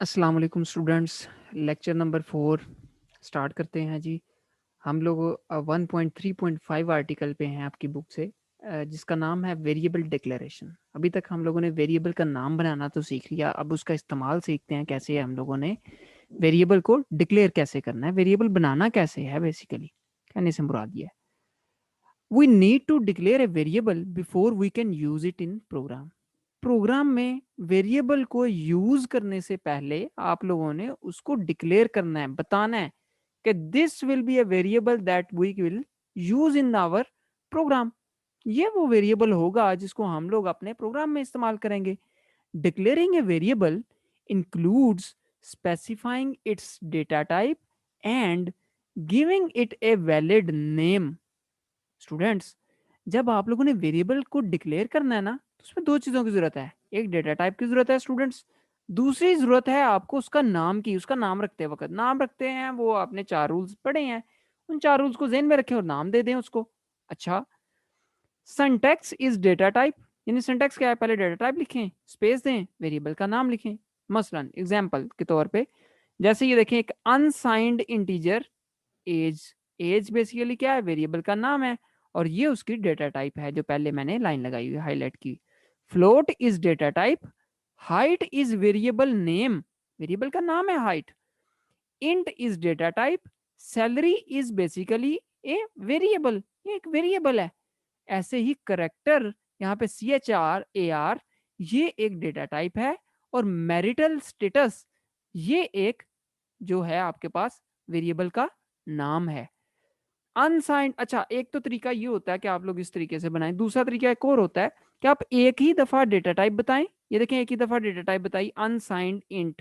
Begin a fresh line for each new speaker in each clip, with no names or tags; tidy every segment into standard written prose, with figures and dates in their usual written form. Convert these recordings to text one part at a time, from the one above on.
अस्सलाम वालेकुम students. Lecture number 4 start करते हैं जी। हम लोग 1.3.5 आर्टिकल पे हैं आपकी बुक से, जिसका नाम है वेरिएबल डिक्लेरेशन। अभी तक हम लोगों ने वेरिएबल का नाम बनाना तो सीख लिया, अब उसका इस्तेमाल सीखते हैं कैसे हम लोगों ने वेरिएबल को डिक्लेयर कैसे करना है, वेरिएबल बनाना कैसे है। बेसिकली कहने से मुराद ये है, we need to declare a variable before we can use it in program. Program में वेरिएबल को यूज करने से पहले आप लोगों ने उसको डिक्लेयर करना है, बताना है कि this will be a variable that we will use in our program. ये वो वेरिएबल होगा जिसको हम लोग अपने प्रोग्राम में इस्तेमाल करेंगे। Declaring a variable includes specifying it's data type and giving it a valid name. Students, जब आप लोगों ने वेरिएबल को डिक्लेयर करना है ना, तो उसमें दो चीजों की जरूरत है। एक डेटा टाइप की जरूरत है स्टूडेंट्स, दूसरी जरूरत है आपको उसका नाम की। उसका नाम रखते वक्त नाम रखते हैं वो आपने 4 रूल्स पढ़े हैं, उन 4 रूल्स को ज़हन में रखें और नाम दे दें उसको। अच्छा, सिंटैक्स इज डेटा टाइप, यानी सिंटैक्स क्या है, पहले डेटा टाइप लिखें, स्पेस दें, वेरिएबल का नाम लिखें। मसलन एग्जांपल के तौर पे जैसे ये देखें, एक unsigned integer age. Age basically क्या है, वेरिएबल का नाम है, और ये उसकी डेटा टाइप है जो पहले मैंने लाइन लगाई हुई हाईलाइट की। Float is data type, height is variable name, variable का नाम है height. Int is data type, salary is basically a variable, ये एक वेरिएबल है। ऐसे ही करेक्टर, यहाँ पे CHR AR, ये एक डेटा टाइप है। और मैरिटल स्टेटस, ये एक जो है आपके पास वेरिएबल का नाम है। अनसाइंड, अच्छा एक तो तरीका ये होता है कि आप लोग इस तरीके से बनाएं, दूसरा तरीका एक और होता है कि आप एक ही दफा डेटा टाइप बताएं। ये देखें, एक ही दफा डेटा टाइप बताई, अनसाइंड इंट,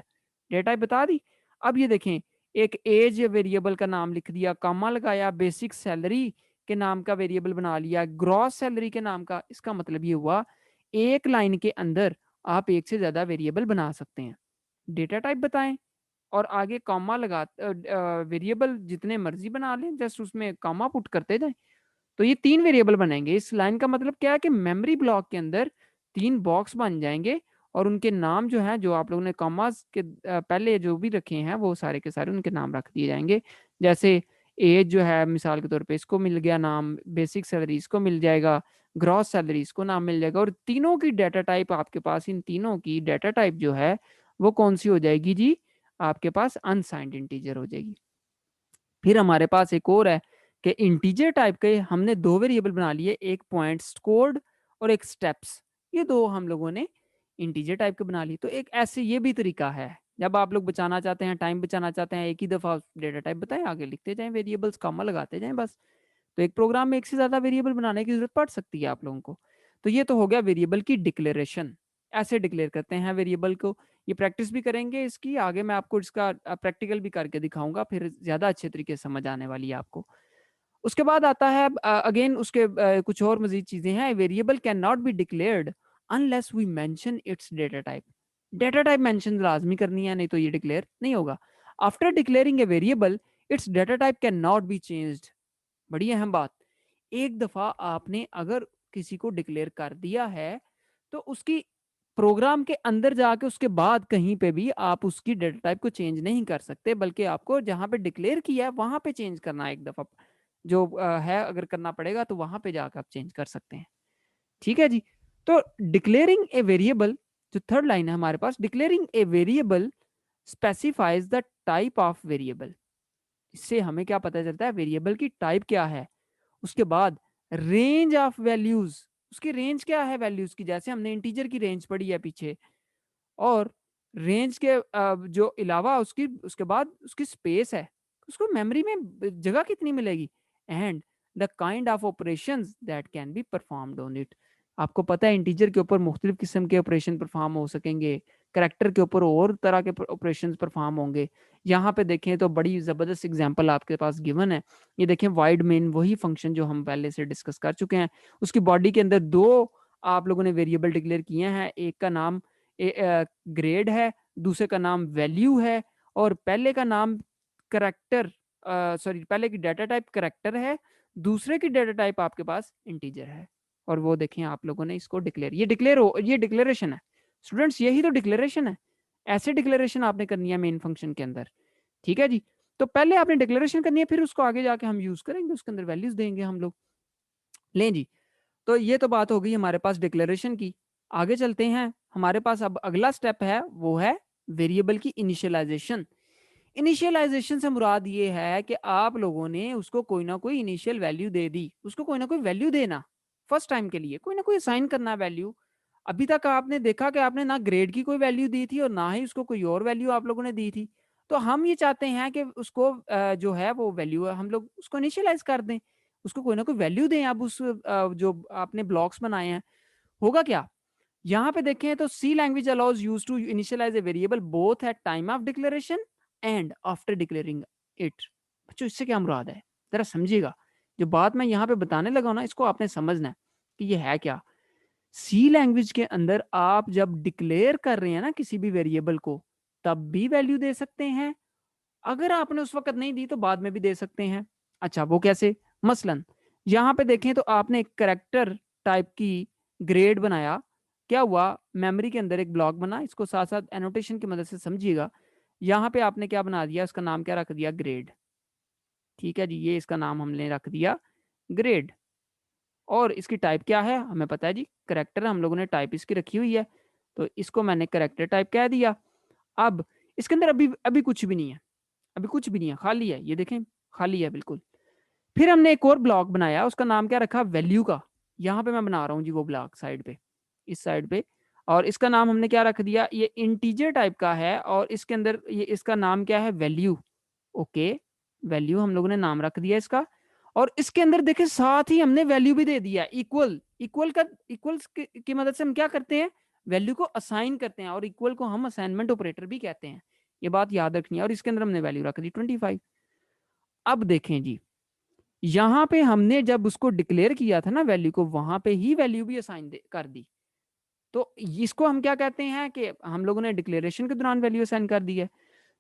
डेटा टाइप बता दी। अब ये देखें, एक एज वेरिएबल का नाम लिख दिया, कॉमा लगाया, बेसिक सैलरी के नाम का वेरिएबल बना लिया, ग्रॉस सैलरी के नाम का। इसका मतलब ये हुआ एक लाइन के अंदर आप एक से ज्यादा वेरिएबल बना सकते हैं। डेटा टाइप बताएं और आगे कॉमा लगा, वेरिएबल जितने मर्जी बना लें, जस्ट उसमें कॉमा पुट करते जाएं, तो ये 3 वेरिएबल बनेंगे। इस लाइन का मतलब क्या है कि मेमोरी ब्लॉक के अंदर 3 बॉक्स बन जाएंगे, और उनके नाम जो है, जो आप लोगों ने कॉमास के पहले जो भी रखे हैं वो सारे के सारे उनके नाम रख दिए जाएंगे। जैसे एज जो है मिसाल के तौर पे, इसको मिल गया नाम, बेसिक सैलरी इसको मिल जाएगा, ग्रॉस सैलरी इसको नाम मिल जाएगा। और तीनों की डाटा टाइप आपके पास, इन तीनों की डाटा टाइप जो है वो कौन सी हो जाएगी जी, आपके पास अनसाइंड इंटीजर हो जाएगी। फिर हमारे पास एक और है कि इंटीजर टाइप के हमने 2 वेरिएबल बना लिए, एक पॉइंट स्कोर्ड और एक स्टेप्स। ये दो हम लोगों ने इंटीजर टाइप के बना लिए। तो एक ऐसे ये भी तरीका है, जब आप लोग बचाना चाहते हैं, टाइम बचाना चाहते हैं, एक ही दफा डेटा टाइप बताएं, आगे लिखते जाएं वेरिएबल्स, कॉमा लगाते जाएं बस। तो एक प्रोग्राम में एक से ज्यादा वेरिएबल बनाने की जरूरत पड़ सकती है आप लोगों को। तो ये तो हो गया वेरिएबल की डिक्लेरेशन, ऐसे डिक्लेयर करते हैं वेरिएबल को। ये प्रैक्टिस भी करेंगे इसकी, आगे मैं आपको इसका प्रैक्टिकल भी करके दिखाऊंगा, फिर ज्यादा अच्छे तरीके से समझ आने वाली है आपको। उसके बाद आता है अगेन उसके कुछ और मजीद चीजें हैं। Variable can not be declared unless we mention its data type. Data type mention लाजमी करनी है, नहीं तो ये डिक्लेयर नहीं होगा। After declaring a variable, its data type can not be changed. बड़ी अहम बात, एक दफा आपने अगर किसी को डिक्लेयर कर दिया है, तो उसकी प्रोग्राम के अंदर जाके उसके बाद कहीं पे भी आप उसकी डेटा टाइप को चेंज नहीं कर सकते, बल्कि आपको जहां पे डिक्लेयर किया है वहां पे चेंज करना है। एक दफा जो है अगर करना पड़ेगा तो वहां पे जाकर आप चेंज कर सकते हैं। ठीक है जी। तो डिक्लेयरिंग ए वेरिएबल, जो थर्ड लाइन है हमारे पास, declaring a variable specifies the type of variable. इससे हमें क्या पता चलता है, वेरिएबल की टाइप क्या है। उसके बाद रेंज ऑफ वैल्यूज, उसकी रेंज क्या है वैल्यूज की, जैसे हमने इंटीजर की रेंज पढ़ी है पीछे। और रेंज के जो अलावा उसकी उसके बाद उसकी स्पेस है, उसको मेमोरी में जगह कितनी मिलेगी। And the kind of operations that can be performed on it. आपको पता है इंटीजर के ऊपर मुख्तलिफ किस्म के ऑपरेशन परफॉर्म हो सकेंगे, करेक्टर के ऊपर और तरह के ऑपरेशन परफॉर्म होंगे। यहाँ पे देखें तो बड़ी ज़बरदस्त एग्जांपल आपके पास गिवन है। ये देखें, वाइड मेन, वही फंक्शन जो हम पहले से डिस्कस कर चुके हैं। उसकी बॉडी के अंदर 2 आप लोगों ने वेरिएबल डिक्लेयर किए हैं, एक का नाम ग्रेड है, दूसरे का नाम वैल्यू है, और पहले का नाम करेक्टर, सॉरी पहले की डाटा टाइप करेक्टर है, दूसरे की डाटा टाइप आपके पास इंटीजर है। और वो देखें आप लोगों ने इसको डिक्लेयर, ये डिक्लेरेशन है स्टूडेंट्स, यही तो डिक्लेरेशन है। ऐसे डिक्लेरेशन आपने करनी है मेन फंक्शन के अंदर, ठीक है जी। तो पहले आपने डिक्लेरेशन करनी है, फिर उसको आगे जाके हम यूज करेंगे, उसके अंदर वैल्यूज देंगे हम लोग। लें जी, तो ये तो बात हो गई हमारे पास डिक्लेरेशन की। आगे चलते हैं, हमारे पास अब अगला स्टेप है, वो है वेरिएबल की इनिशियलाइजेशन। इनिशियलाइजेशन से मुराद ये है कि आप लोगों ने उसको कोई ना कोई इनिशियल वैल्यू दे दी, उसको कोई ना कोई वैल्यू देना, फर्स्ट टाइम के लिए कोई ना कोई असाइन करना वैल्यू। अभी तक आपने देखा कि आपने ना ग्रेड की कोई वैल्यू दी थी और ना ही उसको कोई और वैल्यू आप लोगों ने दी थी। तो हम ये चाहते हैं कि उसको जो है वो वैल्यू हम लोग उसको इनिशियलाइज कर दें, उसको कोई ना कोई वैल्यू दें। अब उस जो आपने ब्लॉक्स बनाए हैं, होगा क्या यहाँ पे देखें तो C language allows use to initialize a variable both at time of declaration and after declaring it. बच्चों इससे क्या मुराद है, जरा समझिएगा। जो बात मैं यहाँ पे बताने लगा हूं ना, इसको आपने समझना है कि ये है क्या। सी लैंग्वेज के अंदर आप जब डिक्लेयर कर रहे हैं ना किसी भी वेरिएबल को, तब भी वैल्यू दे सकते हैं। अगर आपने उस वक्त नहीं दी तो बाद में भी दे सकते हैं। अच्छा वो कैसे, मसलन यहाँ पे देखें तो आपने एक करेक्टर टाइप की ग्रेड बनाया। क्या हुआ, मेमोरी के अंदर एक ब्लॉक बना, इसको साथ साथ एनोटेशन की मदद से समझिएगा। यहाँ पे आपने क्या बना दिया, इसका नाम क्या रख दिया, ग्रेड। ठीक है जी, ये इसका नाम हमने रख दिया ग्रेड। और इसकी टाइप क्या है, हमें पता है जी, करेक्टर। हम लोगों ने टाइप इसकी रखी हुई है, तो इसको मैंने करेक्टर टाइप कह दिया। अब इसके अंदर अभी अभी कुछ भी नहीं है, अभी कुछ भी नहीं है, खाली है, ये देखें खाली है बिल्कुल। फिर हमने एक और ब्लॉक बनाया, उसका नाम क्या रखा, वैल्यू का। यहाँ पे मैं बना रहा हूँ जी वो ब्लॉक साइड पे, इस साइड पे। और इसका नाम हमने क्या रख दिया, ये इंटीजर टाइप का है, और इसके अंदर ये इसका नाम क्या है, वैल्यू। ओके, वैल्यू हम लोगों ने नाम रख दिया इसका। और इसके अंदर देखें साथ ही हमने वैल्यू भी दे दिया, इक्वल। इक्वल का इक्वल्स की मदद से हम क्या करते हैं, वैल्यू को असाइन करते हैं, और इक्वल को हम असाइनमेंट ऑपरेटर भी कहते हैं। ये बात याद रखनी है। और इसके अंदर हमने वैल्यू रख दी 25। अब देखें जी, यहाँ पे हमने जब उसको डिक्लेयर किया था ना वैल्यू को, वहां पे ही वैल्यू भी असाइन कर दी। तो इसको हम क्या कहते हैं कि हम लोगों ने डिक्लेरेशन के दौरान वैल्यू असाइन कर दी है।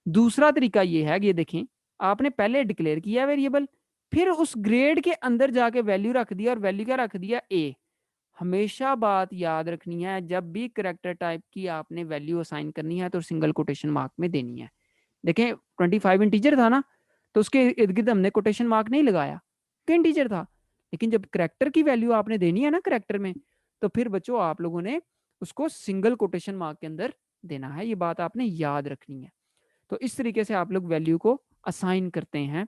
दूसरा तरीका ये है कि ये देखें, आपने पहले डिक्लेयर किया वेरिएबल, फिर उस ग्रेड के अंदर जाके वैल्यू रख दिया, और वैल्यू क्या रख दिया, ए। हमेशा बात याद रखनी है, जब भी करेक्टर टाइप की आपने वैल्यू असाइन करनी है तो सिंगल कोटेशन मार्क में देनी है। देखें 25 इंटीजर था ना, तो उसके इर्द गिर्द हमने कोटेशन मार्क नहीं लगाया कि इंटीजर था। लेकिन जब करेक्टर की वैल्यू आपने देनी है ना करेक्टर में, तो फिर बच्चों आप लोगों ने उसको सिंगल कोटेशन मार्क के अंदर देना है। ये बात आपने याद रखनी है। तो इस तरीके से आप लोग वैल्यू को असाइन करते हैं।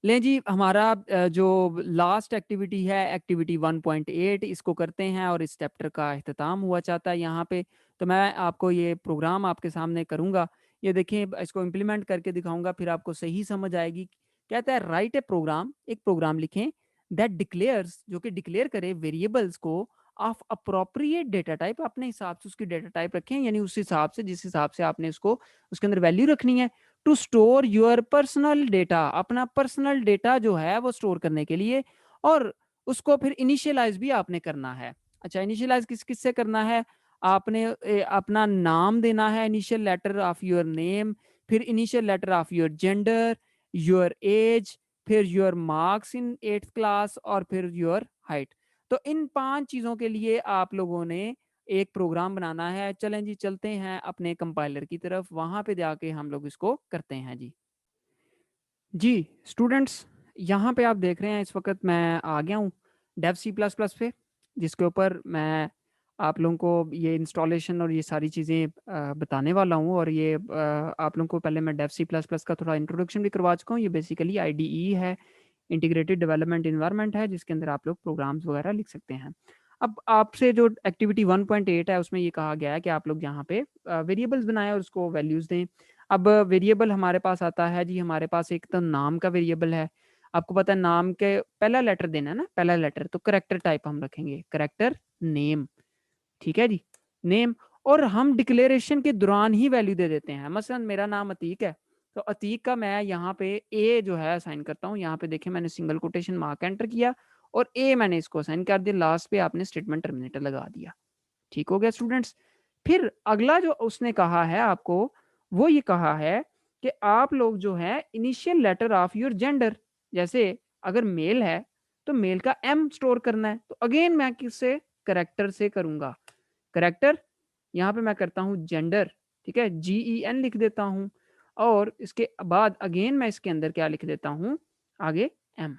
लें जी, हमारा जो लास्ट एक्टिविटी है, एक्टिविटी 1.8, इसको करते हैं और इस चैप्टर का अख्ताम हुआ चाहता है यहाँ पे। तो मैं आपको ये प्रोग्राम आपके सामने करूँगा, ये देखें, इसको इम्प्लीमेंट करके दिखाऊंगा, फिर आपको सही समझ आएगी। कहता है राइट ए प्रोग्राम, एक प्रोग्राम लिखें दैट डिक्लेयर्स, जो कि डिक्लेयर करे वेरिएबल्स को ऑफ अप्रोप्रिएट डेटा टाइप। अपने हिसाब से उसकी डेटा टाइप रखें, यानी उस हिसाब से जिस हिसाब से आपने उसको उसके अंदर वैल्यू रखनी है। To store your personal data, अपना पर्सनल डेटा जो है वो स्टोर करने के लिए। और उसको फिर इनिशियलाइज भी आपने करना है। अच्छा, इनिशियलाइज किस किस से करना है, आपने अपना नाम देना है, initial letter of your name, फिर initial letter of your gender, your age, फिर your marks in 8th class, और फिर योर हाइट। तो इन 5 चीजों के लिए आप लोगों ने एक प्रोग्राम बनाना है। चलें जी, चलते हैं अपने कंपाइलर की तरफ, वहां पे जाके हम लोग इसको करते हैं जी। जी स्टूडेंट्स, यहाँ पे आप देख रहे हैं इस वक्त मैं आ गया हूँ डेव सी प्लस प्लस पे, जिसके ऊपर मैं आप लोगों को ये इंस्टॉलेशन और ये सारी चीज़ें बताने वाला हूँ। और ये आप लोगों को पहले मैं डेव सी प्लस प्लस का थोड़ा इंट्रोडक्शन भी करवा चुका हूँ। ये बेसिकली आईडीई है, इंटीग्रेटेड डेवलपमेंट इन्वायरमेंट है, जिसके अंदर आप लोग प्रोग्राम्स वगैरह लिख सकते हैं। अब आपसे जो एक्टिविटी 1.8 है, उसमें ये कहा गया है कि आप लोग यहाँ पे वेरिएबल्स बनाएं और उसको वैल्यूज़ दें। अब वेरिएबल हमारे पास आता है जी, हमारे पास एक तो नाम का वेरिएबल है। आपको पता है नाम के पहला लेटर देना है ना, पहला लेटर, तो करेक्टर टाइप हम रखेंगे, करेक्टर नेम। ठीक है जी, नेम। और हम डिक्लेरेशन के दौरान ही वैल्यू दे देते हैं। मसलन मेरा नाम अतीक है, तो अतीक का मैं यहाँ पे ए जो है असाइन करता हूँ। यहाँ पे देखें मैंने सिंगल कोटेशन मार्क एंटर किया, और ए मैंने इसको असाइन कर दिया, लास्ट पे आपने स्टेटमेंट टर्मिनेटर लगा दिया। ठीक हो गया स्टूडेंट्स। फिर अगला जो उसने कहा है आपको, वो ये कहा है कि आप लोग जो है initial letter of your gender, जैसे अगर मेल है तो मेल का एम स्टोर करना है। तो अगेन मैं किससे, करेक्टर से करूंगा। करेक्टर, यहाँ पे मैं करता हूँ जेंडर, ठीक है, GEN लिख देता हूँ और इसके बाद अगेन मैं इसके अंदर क्या लिख देता हूँ आगे M।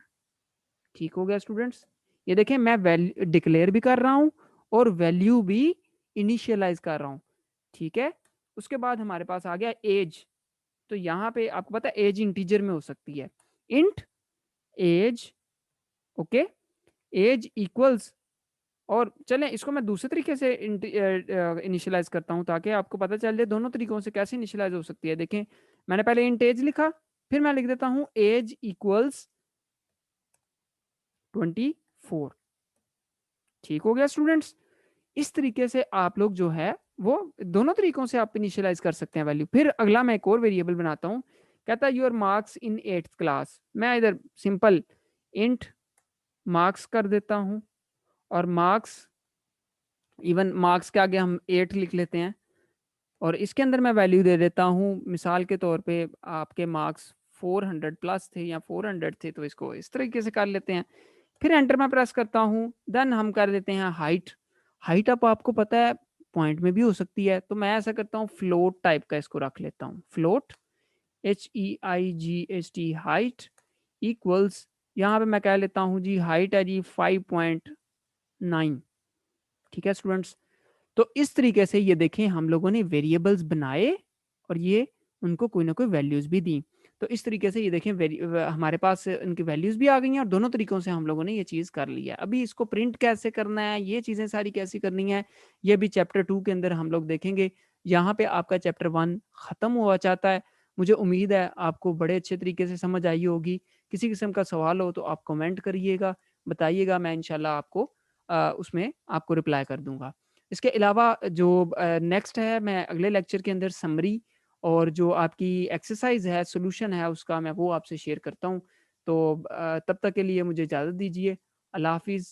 ठीक हो गया स्टूडेंट्स। ये देखें मैं वैल्यू डिक्लेयर भी कर रहा हूँ और वैल्यू भी इनिशियलाइज कर रहा हूँ। ठीक है, उसके बाद हमारे पास आ गया एज। तो यहाँ पे आपको पता है एज इंटीजर में हो सकती है, int age. Okay, age equals, और चलें इसको मैं दूसरे तरीके से इनिशियलाइज करता हूँ ताकि आपको पता चल जाए दोनों तरीकों से कैसे इनिशियलाइज हो सकती है। देखें मैंने पहले इंट एज लिखा, फिर मैं लिख देता हूँ एज इक्वल्स 24। ठीक हो गया स्टूडेंट्स। इस तरीके से आप लोग जो है वो दोनों तरीकों से आप इनिशियलाइज कर सकते हैं वैल्यू। फिर अगला मैं एक और वेरिएबल बनाता हूँ, कहता है your marks in 8th class. मैं इधर सिंपल इंट मार्क्स कर देता हूँ और मार्क्स, इवन मार्क्स के आगे हम 8 लिख लेते हैं और इसके अंदर मैं वैल्यू दे देता हूँ मिसाल के तौर पे आपके मार्क्स 400 प्लस थे या 400 थे, तो इसको इस तरीके से कर लेते हैं। फिर एंटर में प्रेस करता हूँ, देन हम कर देते हैं हाइट। हाइट अब आपको पता है पॉइंट में भी हो सकती है, तो मैं ऐसा करता हूँ फ्लोट टाइप का इसको रख लेता हूँ, फ्लोट HEIGHT हाइट इक्वल्स, यहाँ पे मैं कह लेता हूँ जी हाइट है जी 5.9। ठीक है स्टूडेंट्स, तो इस तरीके से ये देखें हम लोगों ने वेरिएबल्स बनाए और ये उनको कोई ना कोई वैल्यूज भी दी। तो इस तरीके से ये देखें हमारे पास इनकी वैल्यूज भी आ गई हैं और दोनों तरीकों से हम लोगों ने ये चीज़ कर ली है। अभी इसको प्रिंट कैसे करना है, ये चीज़ें सारी कैसी करनी है, ये भी चैप्टर 2 के अंदर हम लोग देखेंगे। यहाँ पे आपका चैप्टर 1 ख़त्म हुआ चाहता है। मुझे उम्मीद है आपको बड़े अच्छे तरीके से समझ आई होगी। किसी किस्म का सवाल हो तो आप कमेंट करिएगा, बताइएगा, मैं इंशाल्लाह आपको उसमें आपको रिप्लाई कर दूंगा। इसके अलावा जो नेक्स्ट है, मैं अगले लेक्चर के अंदर समरी और जो आपकी एक्सरसाइज है, सॉल्यूशन है उसका, मैं वो आपसे शेयर करता हूँ। तो तब तक के लिए मुझे इजाज़त दीजिए। अल्लाह हाफ़िज़।